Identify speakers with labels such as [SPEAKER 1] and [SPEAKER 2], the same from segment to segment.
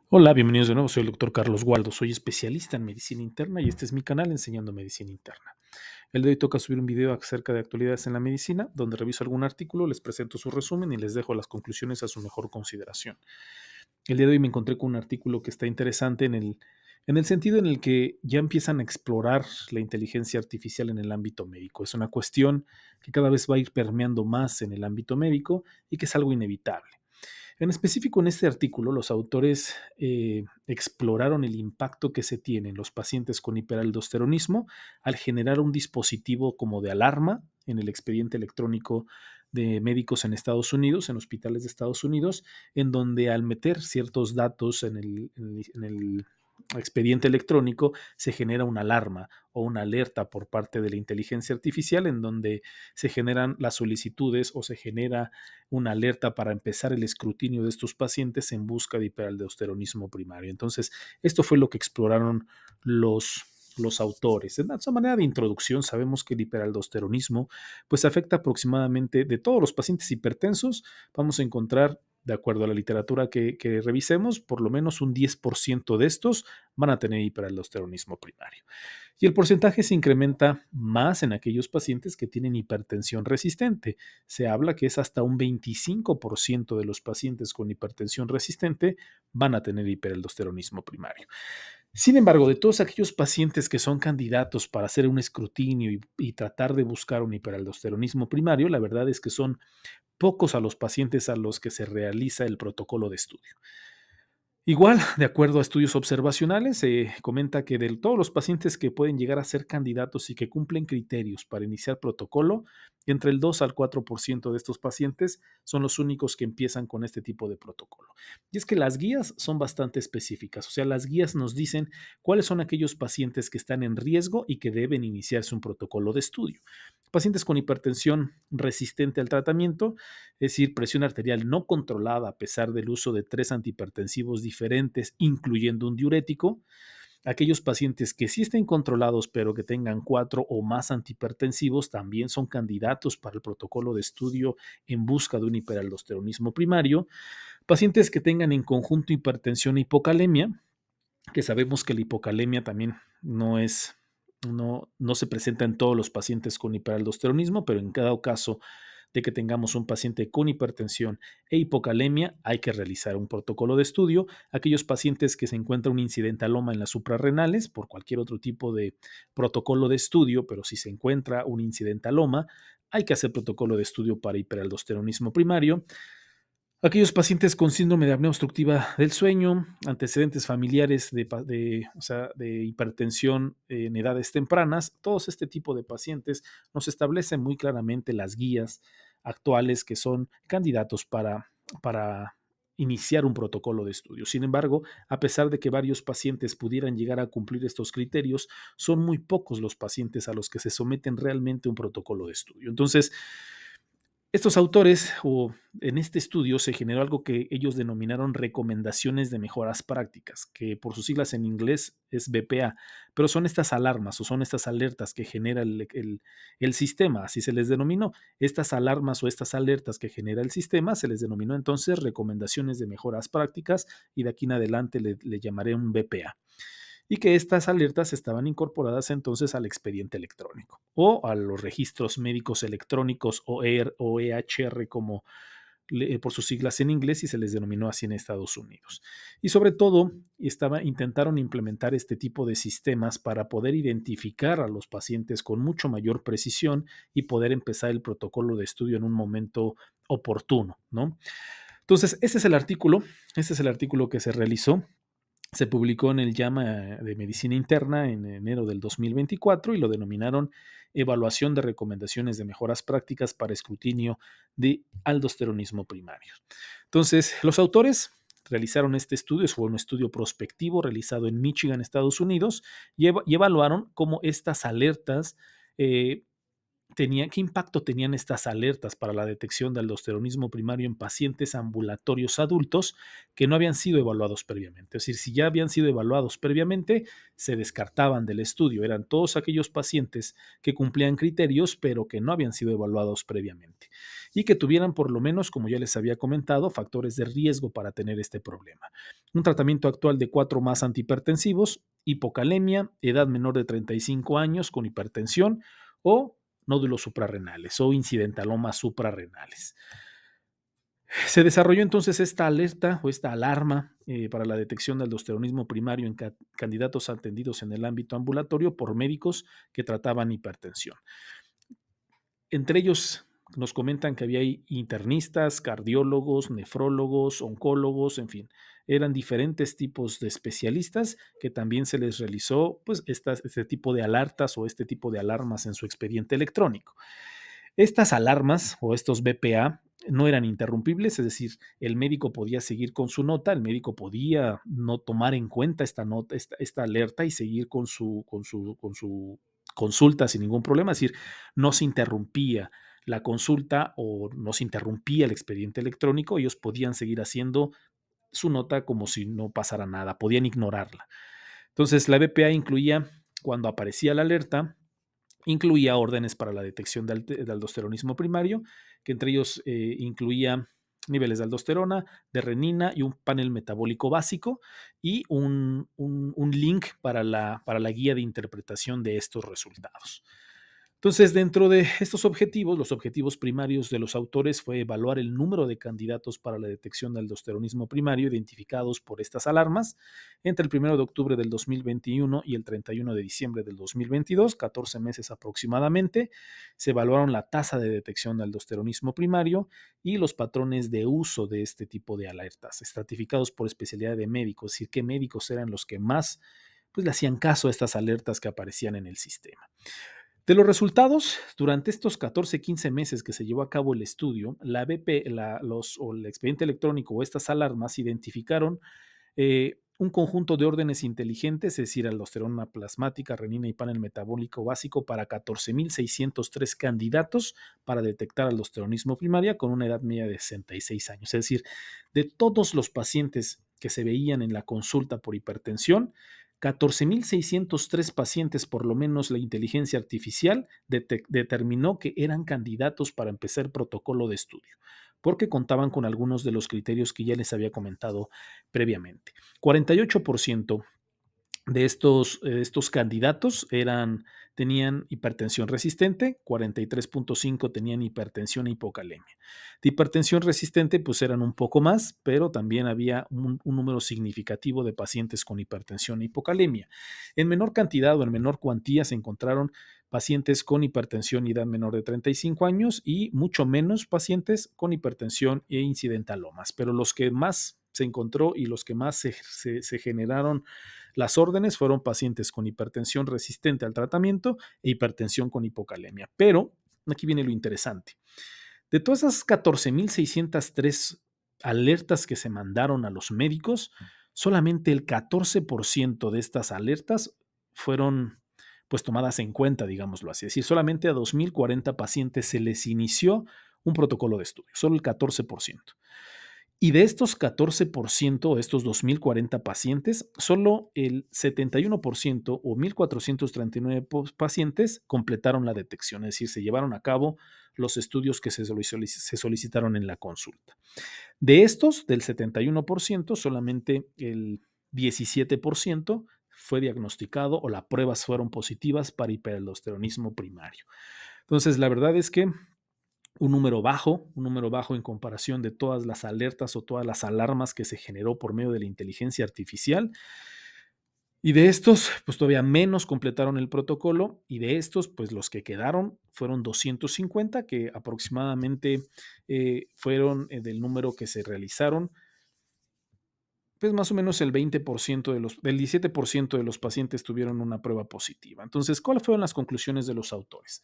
[SPEAKER 1] Hola, bienvenidos de nuevo. Soy el doctor Carlos Waldo. Soy especialista en medicina interna y este es mi canal Enseñando Medicina Interna. El de hoy toca subir un video acerca de actualidades en la medicina, donde reviso algún artículo, les presento su resumen y les dejo las conclusiones a su mejor consideración. El día de hoy me encontré con un artículo que está interesante en el sentido en el que ya empiezan a explorar la inteligencia artificial en el ámbito médico. Es una cuestión que cada vez va a ir permeando más en el ámbito médico y que es algo inevitable. En específico, en este artículo, los autores exploraron el impacto que se tiene en los pacientes con hiperaldosteronismo al generar un dispositivo como de alarma en el expediente electrónico de médicos en Estados Unidos, en hospitales de Estados Unidos, en donde al meter ciertos datos en el expediente electrónico se genera una alarma o una alerta por parte de la inteligencia artificial en donde se generan las solicitudes o se genera una alerta para empezar el escrutinio de estos pacientes en busca de hiperaldosteronismo primario. Entonces, esto fue lo que exploraron los autores. En esa manera de introducción, sabemos que el hiperaldosteronismo pues afecta aproximadamente de todos los pacientes hipertensos, vamos a encontrar, de acuerdo a la literatura que revisemos, por lo menos un 10% de estos van a tener hiperaldosteronismo primario. Y el porcentaje se incrementa más en aquellos pacientes que tienen hipertensión resistente. Se habla que es hasta un 25% de los pacientes con hipertensión resistente van a tener hiperaldosteronismo primario. Sin embargo, de todos aquellos pacientes que son candidatos para hacer un escrutinio y tratar de buscar un hiperaldosteronismo primario, la verdad es que son pocos a los pacientes a los que se realiza el protocolo de estudio. Igual, de acuerdo a estudios observacionales, se comenta que de todos los pacientes que pueden llegar a ser candidatos y que cumplen criterios para iniciar protocolo, entre el 2 al 4% de estos pacientes son los únicos que empiezan con este tipo de protocolo. Y es que las guías son bastante específicas, o sea, las guías nos dicen cuáles son aquellos pacientes que están en riesgo y que deben iniciarse un protocolo de estudio. Pacientes con hipertensión resistente al tratamiento, es decir, presión arterial no controlada a pesar del uso de 3 antihipertensivos diferentes, incluyendo un diurético. Aquellos pacientes que sí estén controlados, pero que tengan 4 o más antihipertensivos, también son candidatos para el protocolo de estudio en busca de un hiperaldosteronismo primario. Pacientes que tengan en conjunto hipertensión e hipocalemia, que sabemos que la hipocalemia también no se presenta en todos los pacientes con hiperaldosteronismo, pero en cada caso de que tengamos un paciente con hipertensión e hipocalemia, hay que realizar un protocolo de estudio. Aquellos pacientes que se encuentra un incidentaloma en las suprarrenales, por cualquier otro tipo de protocolo de estudio, pero si se encuentra un incidentaloma, hay que hacer protocolo de estudio para hiperaldosteronismo primario. Aquellos pacientes con síndrome de apnea obstructiva del sueño, antecedentes familiares o sea, de hipertensión en edades tempranas, todos este tipo de pacientes nos establecen muy claramente las guías actuales que son candidatos para iniciar un protocolo de estudio. Sin embargo, a pesar de que varios pacientes pudieran llegar a cumplir estos criterios, son muy pocos los pacientes a los que se someten realmente a un protocolo de estudio. Entonces, estos autores, o en este estudio, se generó algo que ellos denominaron recomendaciones de mejoras prácticas, que por sus siglas en inglés es BPA, pero son estas alarmas o son estas alertas que genera el sistema, así se les denominó. Estas alarmas o estas alertas que genera el sistema se les denominó entonces recomendaciones de mejoras prácticas y de aquí en adelante le llamaré un BPA y que estas alertas estaban incorporadas entonces al expediente electrónico o a los registros médicos electrónicos o EHR como por sus siglas en inglés y se les denominó así en Estados Unidos. Y sobre todo, intentaron implementar este tipo de sistemas para poder identificar a los pacientes con mucho mayor precisión y poder empezar el protocolo de estudio en un momento oportuno, ¿no? Entonces, este es el artículo que se realizó, se publicó en el JAMA de Medicina Interna en enero del 2024 y lo denominaron Evaluación de recomendaciones de mejoras prácticas para escrutinio de aldosteronismo primario. Entonces, los autores realizaron este estudio, fue un estudio prospectivo realizado en Michigan, Estados Unidos, y evaluaron cómo estas alertas ¿qué impacto tenían estas alertas para la detección de aldosteronismo primario en pacientes ambulatorios adultos que no habían sido evaluados previamente? Es decir, si ya habían sido evaluados previamente, se descartaban del estudio. Eran todos aquellos pacientes que cumplían criterios, pero que no habían sido evaluados previamente y que tuvieran por lo menos, como ya les había comentado, factores de riesgo para tener este problema. Un tratamiento actual de 4 más antihipertensivos, hipocalemia, edad menor de 35 años con hipertensión o nódulos suprarrenales o incidentalomas suprarrenales. Se desarrolló entonces esta alerta o esta alarma para la detección del aldosteronismo primario en candidatos atendidos en el ámbito ambulatorio por médicos que trataban hipertensión. Entre ellos nos comentan que había internistas, cardiólogos, nefrólogos, oncólogos, en fin, eran diferentes tipos de especialistas que también se les realizó pues este tipo de alertas o este tipo de alarmas en su expediente electrónico. Estas alarmas o estos BPA no eran interrumpibles, es decir, el médico podía seguir con su nota, el médico podía no tomar en cuenta esta nota, esta alerta y seguir con su consulta sin ningún problema, es decir, no se interrumpía la consulta o no se interrumpía el expediente electrónico, ellos podían seguir haciendo su nota como si no pasara nada, podían ignorarla. Entonces, la BPA incluía, cuando aparecía la alerta, incluía órdenes para la detección de aldosteronismo primario, que entre ellos incluía niveles de aldosterona, de renina y un panel metabólico básico y un link para la guía de interpretación de estos resultados. Entonces, dentro de estos objetivos, los objetivos primarios de los autores fue evaluar el número de candidatos para la detección del aldosteronismo primario identificados por estas alarmas entre el 1 de octubre del 2021 y el 31 de diciembre del 2022, 14 meses aproximadamente. Se evaluaron la tasa de detección del aldosteronismo primario y los patrones de uso de este tipo de alertas, estratificados por especialidad de médicos, es decir, qué médicos eran los que más pues, le hacían caso a estas alertas que aparecían en el sistema. De los resultados, durante estos 14-15 meses que se llevó a cabo el estudio, la BP, o el expediente electrónico o estas alarmas identificaron un conjunto de órdenes inteligentes, es decir, aldosterona plasmática, renina y panel metabólico básico para 14,603 candidatos para detectar aldosteronismo primaria con una edad media de 66 años. Es decir, de todos los pacientes que se veían en la consulta por hipertensión, 14,603 pacientes, por lo menos la inteligencia artificial determinó que eran candidatos para empezar protocolo de estudio, porque contaban con algunos de los criterios que ya les había comentado previamente. 48% de estos candidatos tenían hipertensión resistente, 43,5 tenían hipertensión e hipocalemia. De hipertensión resistente, pues eran un poco más, pero también había un número significativo de pacientes con hipertensión e hipocalemia. En menor cantidad o en menor cuantía se encontraron pacientes con hipertensión y edad menor de 35 años y mucho menos pacientes con hipertensión e incidentalomas, pero los que más se encontró y los que más se generaron las órdenes fueron pacientes con hipertensión resistente al tratamiento e hipertensión con hipocalemia. Pero aquí viene lo interesante. De todas esas 14,603 alertas que se mandaron a los médicos, solamente el 14% de estas alertas fueron pues tomadas en cuenta, digámoslo así. Es decir, solamente a 2,040 pacientes se les inició un protocolo de estudio, solo el 14%. Y de estos 14%, estos 2,040 pacientes, solo el 71% o 1,439 pacientes completaron la detección, es decir, se llevaron a cabo los estudios que se solicitaron en la consulta. De estos, del 71%, solamente el 17% fue diagnosticado o las pruebas fueron positivas para hiperaldosteronismo primario. Entonces, la verdad es que un número bajo en comparación de todas las alertas o todas las alarmas que se generó por medio de la inteligencia artificial. Y de estos, pues todavía menos completaron el protocolo y de estos, pues los que quedaron fueron 250, que aproximadamente fueron del número que se realizaron, pues más o menos el 20% del 17% de los pacientes tuvieron una prueba positiva. Entonces, ¿cuáles fueron las conclusiones de los autores?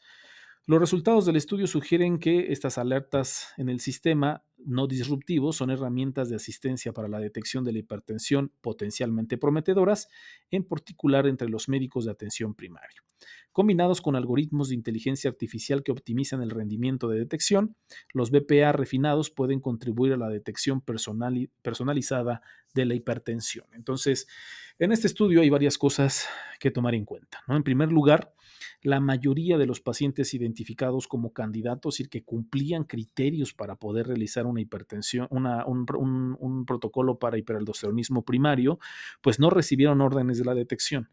[SPEAKER 1] Los resultados del estudio sugieren que estas alertas en el sistema no disruptivos son herramientas de asistencia para la detección de la hipertensión potencialmente prometedoras, en particular entre los médicos de atención primaria. Combinados con algoritmos de inteligencia artificial que optimizan el rendimiento de detección, los BPA refinados pueden contribuir a la detección personalizada de la hipertensión. Entonces, en este estudio hay varias cosas que tomar en cuenta, ¿no? En primer lugar, la mayoría de los pacientes identificados como candidatos y que cumplían criterios para poder realizar una hipertensión, un protocolo para hiperaldosteronismo primario, pues no recibieron órdenes de la detección.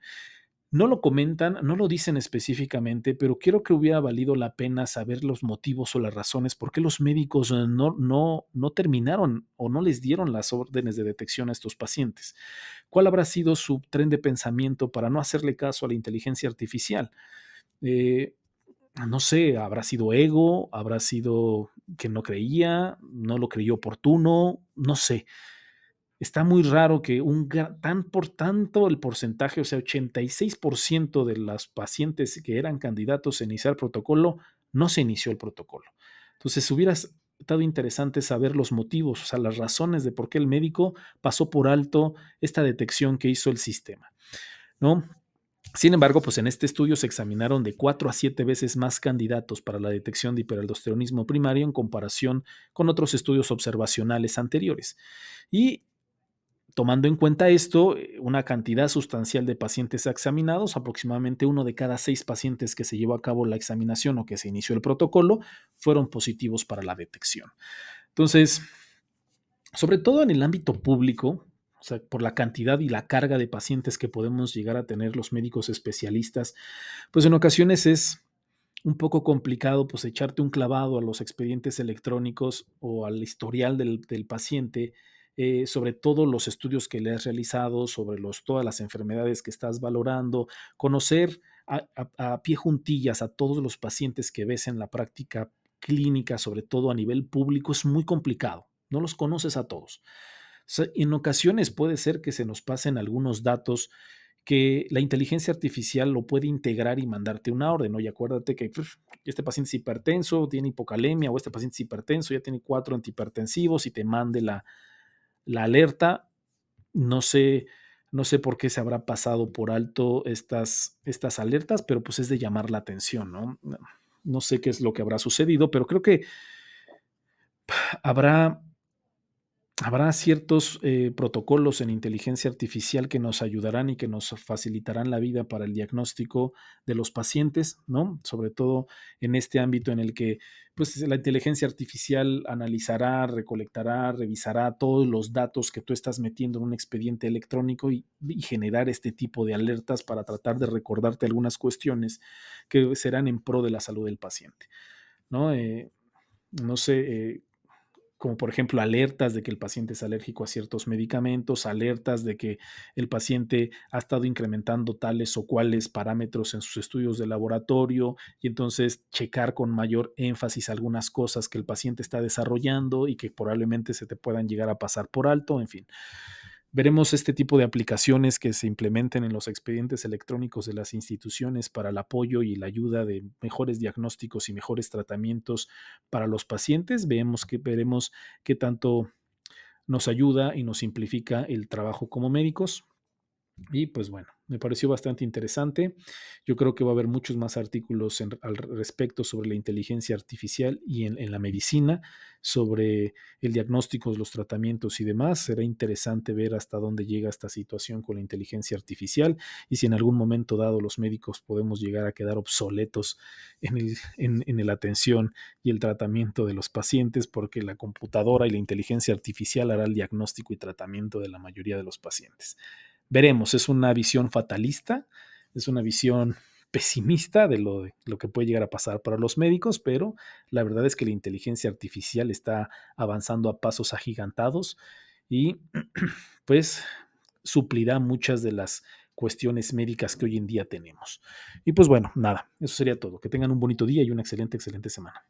[SPEAKER 1] No lo comentan, no lo dicen específicamente, pero creo que hubiera valido la pena saber los motivos o las razones por qué los médicos no terminaron o no les dieron las órdenes de detección a estos pacientes. ¿Cuál habrá sido su tren de pensamiento para no hacerle caso a la inteligencia artificial? Eh, no sé, habrá sido ego, habrá sido que no creía, no lo creyó oportuno, no sé. Está muy raro que tan por tanto el porcentaje, o sea, 86% de las pacientes que eran candidatos a iniciar protocolo, no se inició el protocolo. Entonces, hubiera estado interesante saber los motivos, o sea, las razones de por qué el médico pasó por alto esta detección que hizo el sistema, ¿no? Sin embargo, pues en este estudio se examinaron de 4 a 7 veces más candidatos para la detección de hiperaldosteronismo primario en comparación con otros estudios observacionales anteriores. Y tomando en cuenta esto, una cantidad sustancial de pacientes examinados, aproximadamente uno de cada 6 pacientes que se llevó a cabo la examinación o que se inició el protocolo, fueron positivos para la detección. Entonces, sobre todo en el ámbito público, o sea, por la cantidad y la carga de pacientes que podemos llegar a tener los médicos especialistas, pues en ocasiones es un poco complicado pues echarte un clavado a los expedientes electrónicos o al historial del paciente, sobre todo los estudios que le has realizado, sobre todas las enfermedades que estás valorando, conocer a pie juntillas a todos los pacientes que ves en la práctica clínica, sobre todo a nivel público, es muy complicado. No los conoces a todos. O sea, en ocasiones puede ser que se nos pasen algunos datos que la inteligencia artificial lo puede integrar y mandarte una orden. Oye, acuérdate que este paciente es hipertenso, tiene hipocalemia, o este paciente es hipertenso, ya tiene 4 antihipertensivos y te mande la alerta. No sé, no sé por qué se habrá pasado por alto estas alertas, pero pues es de llamar la atención, ¿no? No sé qué es lo que habrá sucedido, pero creo que habrá Habrá ciertos protocolos en inteligencia artificial que nos ayudarán y que nos facilitarán la vida para el diagnóstico de los pacientes, ¿no? Sobre todo en este ámbito en el que pues, la inteligencia artificial analizará, recolectará, revisará todos los datos que tú estás metiendo en un expediente electrónico y generar este tipo de alertas para tratar de recordarte algunas cuestiones que serán en pro de la salud del paciente, ¿no? No sé, como por ejemplo alertas de que el paciente es alérgico a ciertos medicamentos, alertas de que el paciente ha estado incrementando tales o cuales parámetros en sus estudios de laboratorio y entonces checar con mayor énfasis algunas cosas que el paciente está desarrollando y que probablemente se te puedan llegar a pasar por alto, en fin. Veremos este tipo de aplicaciones que se implementen en los expedientes electrónicos de las instituciones para el apoyo y la ayuda de mejores diagnósticos y mejores tratamientos para los pacientes. Veremos qué tanto nos ayuda y nos simplifica el trabajo como médicos. Y pues bueno, me pareció bastante interesante. Yo creo que va a haber muchos más artículos al respecto sobre la inteligencia artificial y en la medicina, sobre el diagnóstico, los tratamientos y demás. Será interesante ver hasta dónde llega esta situación con la inteligencia artificial y si en algún momento dado los médicos podemos llegar a quedar obsoletos en la atención y el tratamiento de los pacientes, porque la computadora y la inteligencia artificial hará el diagnóstico y tratamiento de la mayoría de los pacientes. Veremos, es una visión fatalista, es una visión pesimista de lo que puede llegar a pasar para los médicos, pero la verdad es que la inteligencia artificial está avanzando a pasos agigantados y pues suplirá muchas de las cuestiones médicas que hoy en día tenemos. Y pues bueno, nada, eso sería todo. Que tengan un bonito día y una excelente, excelente semana.